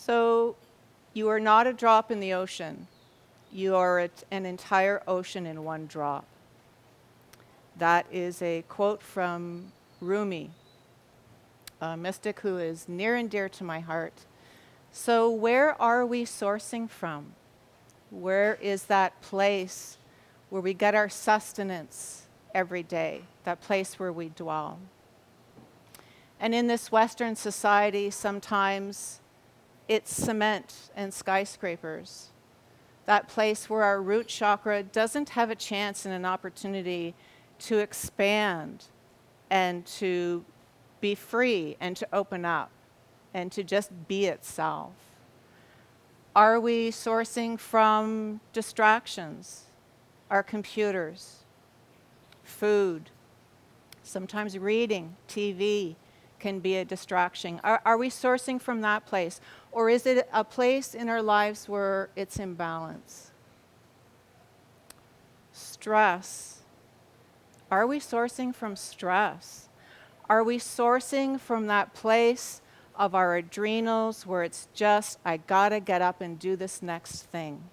So you are not a drop in the ocean. You are an entire ocean in one drop. That is a quote from Rumi, a mystic who is near and dear to my heart. So where are we sourcing from? Where is that place where we get our sustenance every day, that place where we dwell? And in this Western society, sometimes it's cement and skyscrapers, that place where our root chakra doesn't have a chance and an opportunity to expand and to be free and to open up and to just be itself. Are we sourcing from distractions? Our computers, food, sometimes reading, TV can be a distraction. Are we sourcing from that place? Or is it a place in our lives where it's imbalance? Stress. Are we sourcing from stress? Are we sourcing from that place of our adrenals where it's just, I gotta get up and do this next thing?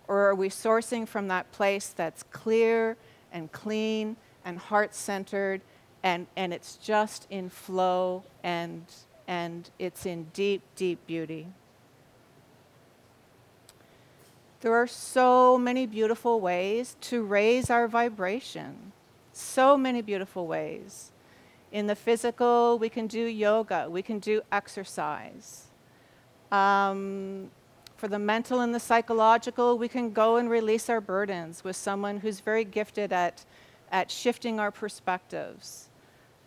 Or are we sourcing from that place that's clear and clean and heart-centered and it's just in flow and it's in deep, deep beauty? There are so many beautiful ways to raise our vibration. So many beautiful ways. In the physical, we can do yoga, we can do exercise. For the mental and the psychological, we can go and release our burdens with someone who's very gifted at shifting our perspectives.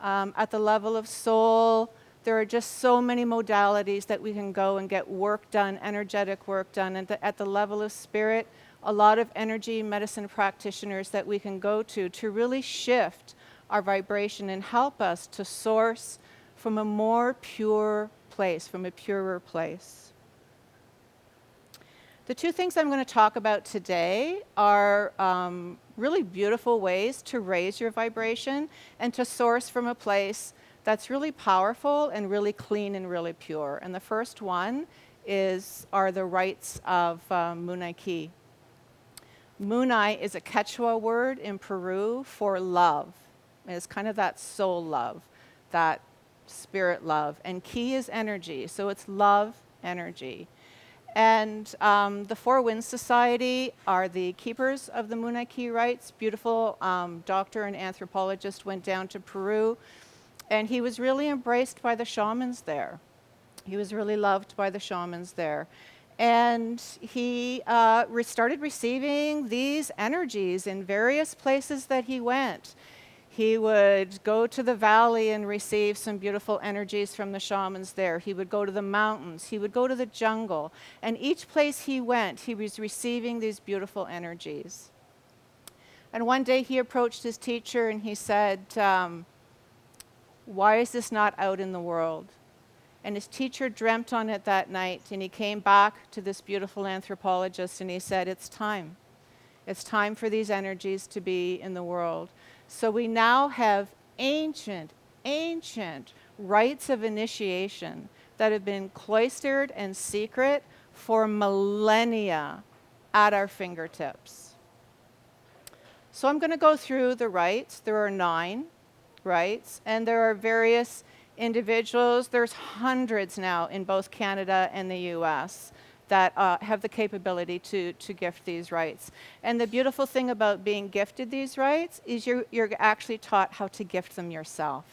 At the level of soul, there are just so many modalities that we can go and get work done, energetic work done. And at the level of spirit, a lot of energy medicine practitioners that we can go to really shift our vibration and help us to source from a more pure place, from a purer place. The two things I'm going to talk about today are really beautiful ways to raise your vibration and to source from a place that's really powerful and really clean and really pure. And the first one are the rites of Munay. Munay is a Quechua word in Peru for love. It's kind of that soul love, that spirit love. And ki is energy, so it's love energy. And the Four Winds Society are the keepers of the Munay rites. Beautiful doctor and anthropologist went down to Peru, and he was really embraced by the shamans there. He was really loved by the shamans there. And he started receiving these energies in various places that he went. He would go to the valley and receive some beautiful energies from the shamans there. He would go to the mountains. He would go to the jungle. And each place he went, he was receiving these beautiful energies. And one day he approached his teacher and he said, why is this not out in the world? And his teacher dreamt on it that night, and he came back to this beautiful anthropologist and he said, it's time. It's time for these energies to be in the world. So we now have ancient rites of initiation that have been cloistered and secret for millennia at our fingertips. So I'm going to go through the rites. There are 9 rites, and there are various individuals. There's hundreds now in both Canada and the US that have the capability to gift these rites. And the beautiful thing about being gifted these rites is you're actually taught how to gift them yourself.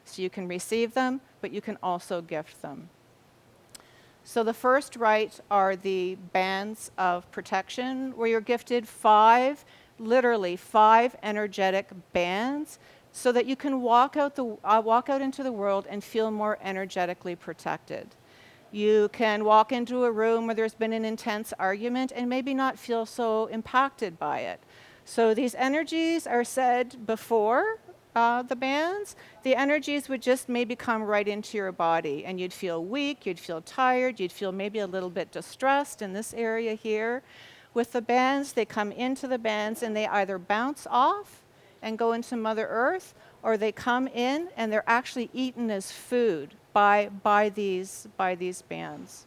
So you can receive them, but you can also gift them. So the first rite are the bands of protection, where you're gifted 5, literally 5 energetic bands, so that you can walk out into the world and feel more energetically protected. You can walk into a room where there's been an intense argument and maybe not feel so impacted by it. So these energies are said before the bands. The energies would just maybe come right into your body, and you'd feel weak, you'd feel tired, you'd feel maybe a little bit distressed in this area here. With the bands, they come into the bands and they either bounce off and go into Mother Earth, or they come in and they're actually eaten as food by these bands.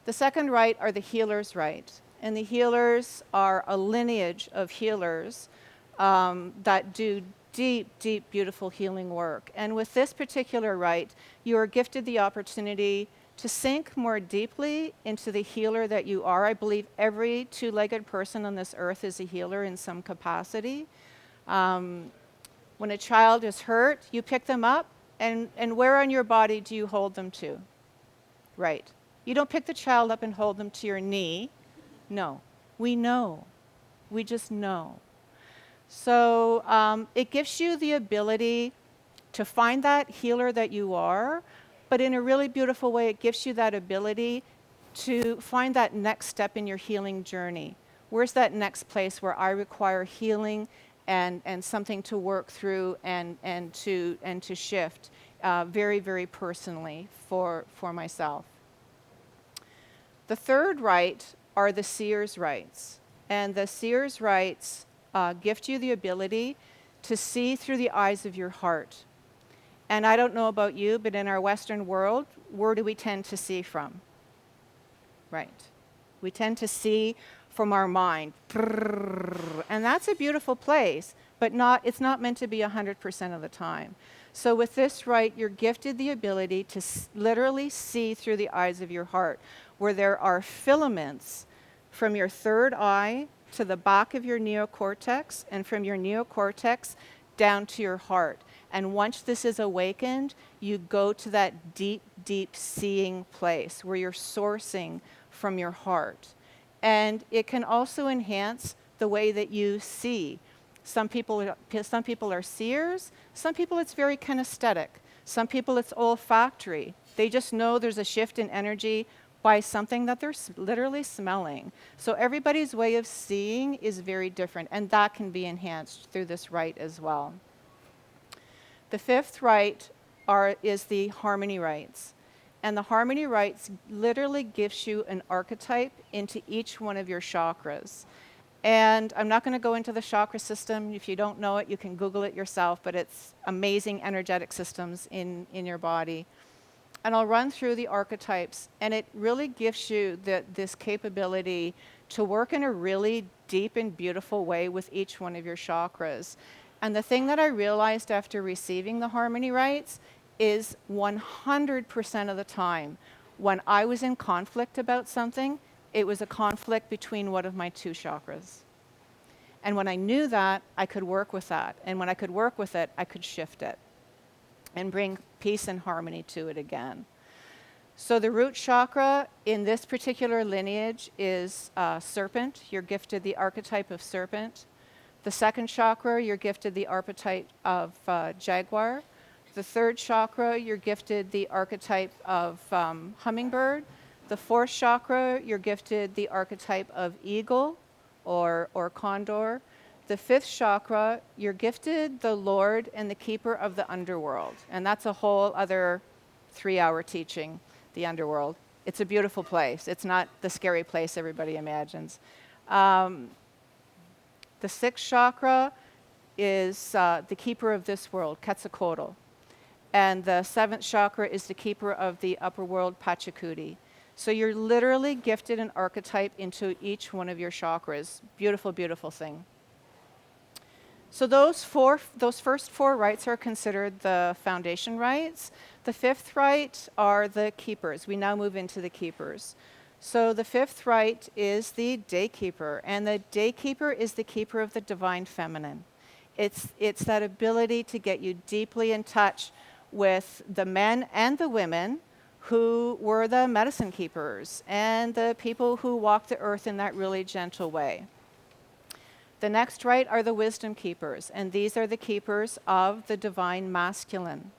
The second rite are the healer's rite. And the healers are a lineage of healers that do deep, deep, beautiful healing work. And with this particular rite, you are gifted the opportunity to sink more deeply into the healer that you are. I believe every two-legged person on this earth is a healer in some capacity. When a child is hurt, you pick them up, and where on your body do you hold them to? Right. You don't pick the child up and hold them to your knee. No. We know. We just know. So it gives you the ability to find that healer that you are, but in a really beautiful way, it gives you that ability to find that next step in your healing journey. Where's that next place where I require healing and something to work through and to shift very, very personally for myself. The third rite are the seer's rites. And the seer's rites gift you the ability to see through the eyes of your heart. And I don't know about you, but in our Western world, where do we tend to see from? Right. We tend to see from our mind. And that's a beautiful place, but it's not meant to be 100% of the time. So with this rite, you're gifted the ability to literally see through the eyes of your heart, where there are filaments from your third eye to the back of your neocortex, and from your neocortex down to your heart. And once this is awakened, you go to that deep, deep seeing place where you're sourcing from your heart. And it can also enhance the way that you see. Some people are seers. Some people it's very kinesthetic. Some people it's olfactory. They just know there's a shift in energy by something that they're literally smelling. So everybody's way of seeing is very different, and that can be enhanced through this rite as well. The fifth rite is the harmony rites. And the harmony rites literally gives you an archetype into each one of your chakras. And I'm not going to go into the chakra system. If you don't know it, you can Google it yourself, but it's amazing energetic systems in your body. And I'll run through the archetypes, and it really gives you this capability to work in a really deep and beautiful way with each one of your chakras. And the thing that I realized after receiving the harmony rites is 100% of the time, when I was in conflict about something, it was a conflict between one of my two chakras. And when I knew that, I could work with that. And when I could work with it, I could shift it and bring peace and harmony to it again. So the root chakra in this particular lineage is serpent. You're gifted the archetype of serpent. The second chakra, you're gifted the archetype of jaguar. The third chakra, you're gifted the archetype of hummingbird. The fourth chakra, you're gifted the archetype of eagle or condor. The fifth chakra, you're gifted the lord and the keeper of the underworld. And that's a whole other 3-hour teaching, the underworld. It's a beautiful place. It's not the scary place everybody imagines. The sixth chakra is the keeper of this world, Quetzalcoatl. And the seventh chakra is the keeper of the upper world, Pachacuti. So you're literally gifted an archetype into each one of your chakras. Beautiful, beautiful thing. So those first 4 rites are considered the foundation rites. The fifth rite are the keepers. We now move into the keepers. So the fifth rite is the daykeeper, and the daykeeper is the keeper of the divine feminine. It's that ability to get you deeply in touch with the men and the women who were the medicine keepers and the people who walked the earth in that really gentle way. The next rite are the wisdom keepers, and these are the keepers of the divine masculine.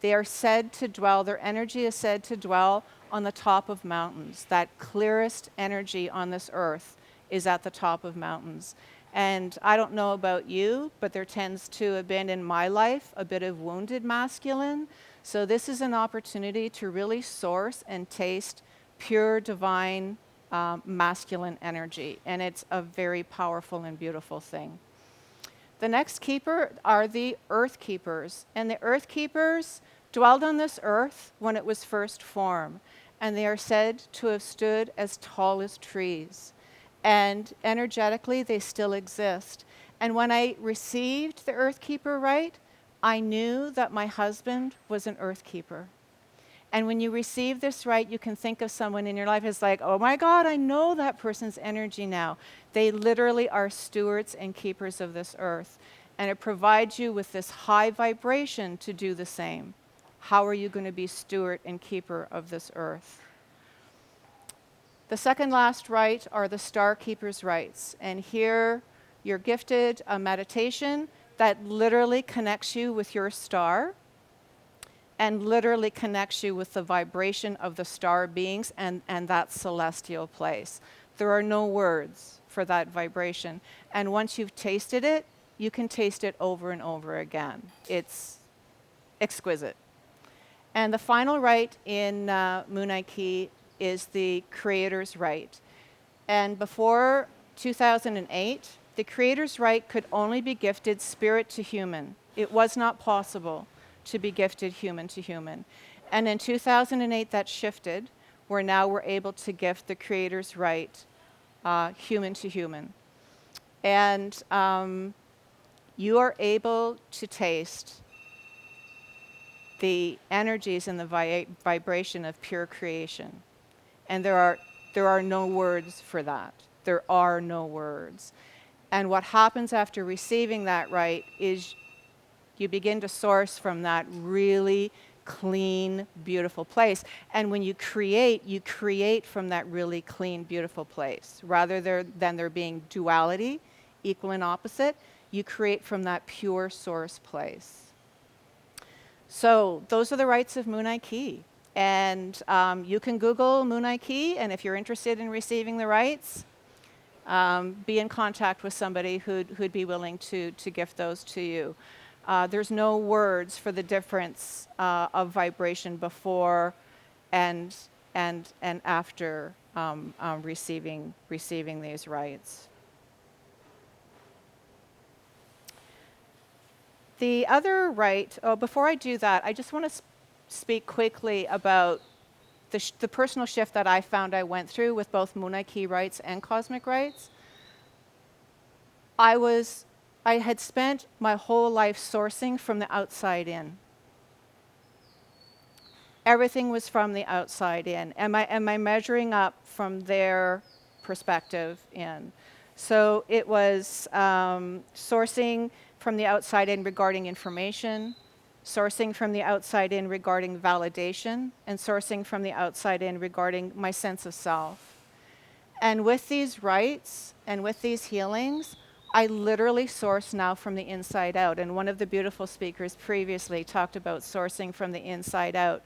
They are said to dwell, their energy is said to dwell on the top of mountains. That clearest energy on this earth is at the top of mountains. And I don't know about you, but there tends to have been in my life a bit of wounded masculine. So this is an opportunity to really source and taste pure divine masculine energy. And it's a very powerful and beautiful thing. The next keeper are the earth keepers. And the earth keepers dwelled on this earth when it was first formed, and they are said to have stood as tall as trees. And energetically, they still exist. And when I received the Earth Keeper rite, I knew that my husband was an Earth Keeper. And when you receive this rite, you can think of someone in your life as like, oh my God, I know that person's energy now. They literally are stewards and keepers of this earth. And it provides you with this high vibration to do the same. How are you going to be steward and keeper of this earth? The second last rite are the Star Keeper's rites. And here you're gifted a meditation that literally connects you with your star and literally connects you with the vibration of the star beings and that celestial place. There are no words for that vibration. And once you've tasted it, you can taste it over and over again. It's exquisite. And the final rite in Munay is the Creator's Rite. And before 2008, the Creator's Rite could only be gifted spirit to human. It was not possible to be gifted human to human. And in 2008, that shifted, where now we're able to gift the Creator's Rite human to human. And you are able to taste the energies and the vibration of pure creation. And there are no words for that. There are no words. And what happens after receiving that rite is you begin to source from that really clean, beautiful place. And when you create from that really clean, beautiful place. Rather than there being duality, equal and opposite, you create from that pure source place. So those are the rites of Munay. And you can Google Munay, and if you're interested in receiving the rites, be in contact with somebody who'd be willing to gift those to you. There's no words for the difference of vibration before and after receiving these rites. The other rite, before I do that, I just want to speak quickly about the personal shift that I found I went through with both Munay rites and cosmic rites. I had spent my whole life sourcing from the outside in. Everything was from the outside in. Am I measuring up from their perspective in? So it was sourcing from the outside in regarding information, sourcing from the outside in regarding validation, and sourcing from the outside in regarding my sense of self. And with these rites and with these healings, I literally source now from the inside out. And one of the beautiful speakers previously talked about sourcing from the inside out.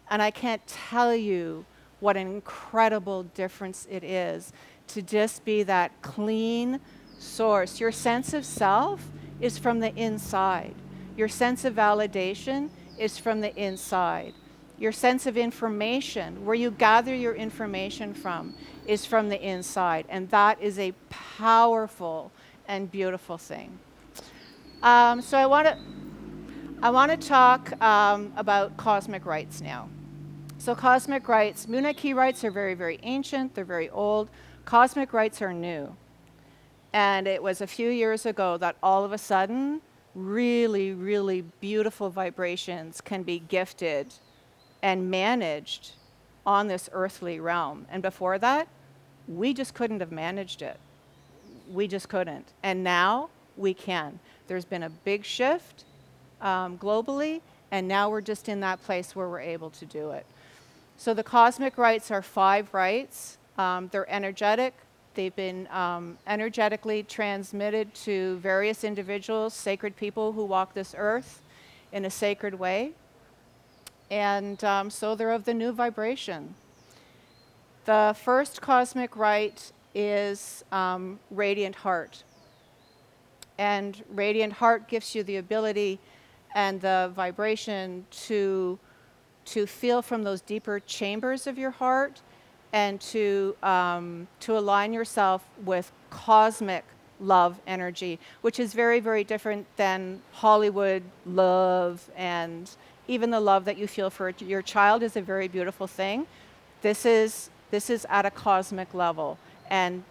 And I can't tell you what an incredible difference it is to just be that clean source. Your sense of self is from the inside. Your sense of validation is from the inside. Your sense of information, where you gather your information from, is from the inside. And that is a powerful and beautiful thing. So I want to talk about cosmic rites now. So cosmic rites, Munay rites are very, very ancient. They're very old. Cosmic rites are new. And it was a few years ago that all of a sudden, really, really beautiful vibrations can be gifted and managed on this earthly realm. And before that, we just couldn't have managed it. We just couldn't. And now we can. There's been a big shift globally, and now we're just in that place where we're able to do it. So the cosmic rites are 5 rites. They're energetic. They've been energetically transmitted to various individuals, sacred people who walk this earth in a sacred way. And so they're of the new vibration. The first cosmic rite is Radiant Heart. And Radiant Heart gives you the ability and the vibration to feel from those deeper chambers of your heart and to align yourself with cosmic love energy, which is very, very different than Hollywood love and even the love that you feel for your child is a very beautiful thing. This is at a cosmic level, and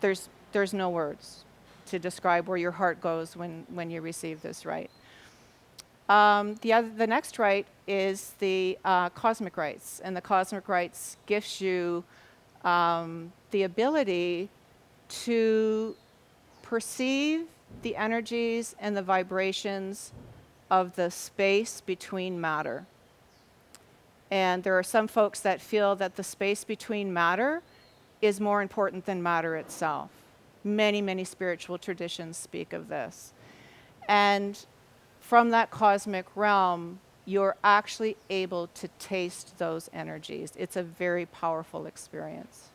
there's no words to describe where your heart goes when you receive this rite. The next rite is the cosmic rites, and the cosmic rites gives you the ability to perceive the energies and the vibrations of the space between matter. And there are some folks that feel that the space between matter is more important than matter itself. Many, many spiritual traditions speak of this. And from that cosmic realm, you're actually able to taste those energies. It's a very powerful experience.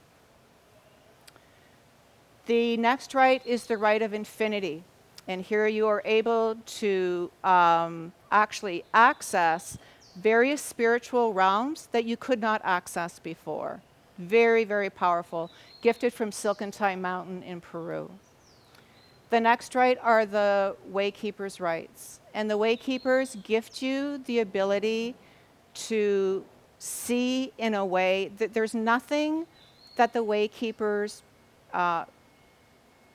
The next rite is the rite of infinity. And here you are able to actually access various spiritual realms that you could not access before. Very, very powerful. Gifted from Silkentai Mountain in Peru. The next rite are the Waykeepers' rites. And the Waykeepers gift you the ability to see in a way that there's nothing that the Waykeepers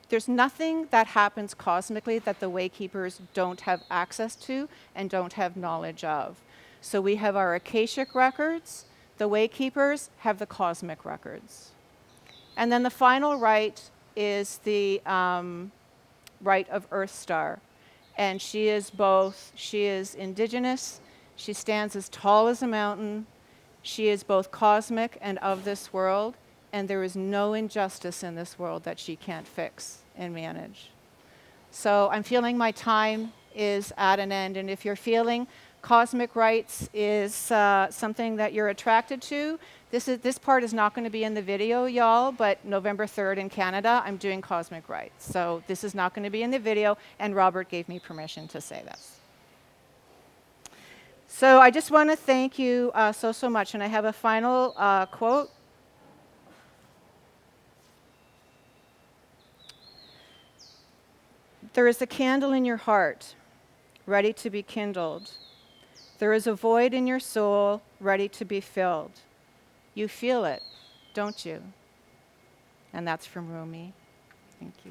there's nothing that happens cosmically that the Waykeepers don't have access to and don't have knowledge of. So we have our Akashic records, the Waykeepers have the cosmic records. And then the final rite is the rite of Earth Star. And she is indigenous, she stands as tall as a mountain, she is both cosmic and of this world, and there is no injustice in this world that she can't fix and manage. So I'm feeling my time is at an end, and if you're feeling cosmic rites is something that you're attracted to, this part is not going to be in the video, y'all, but November 3rd in Canada, I'm doing cosmic rites. So this is not going to be in the video, and Robert gave me permission to say this. So I just want to thank you so much, and I have a final quote. There is a candle in your heart, ready to be kindled. There is a void in your soul, ready to be filled. You feel it, don't you? And that's from Rumi. Thank you.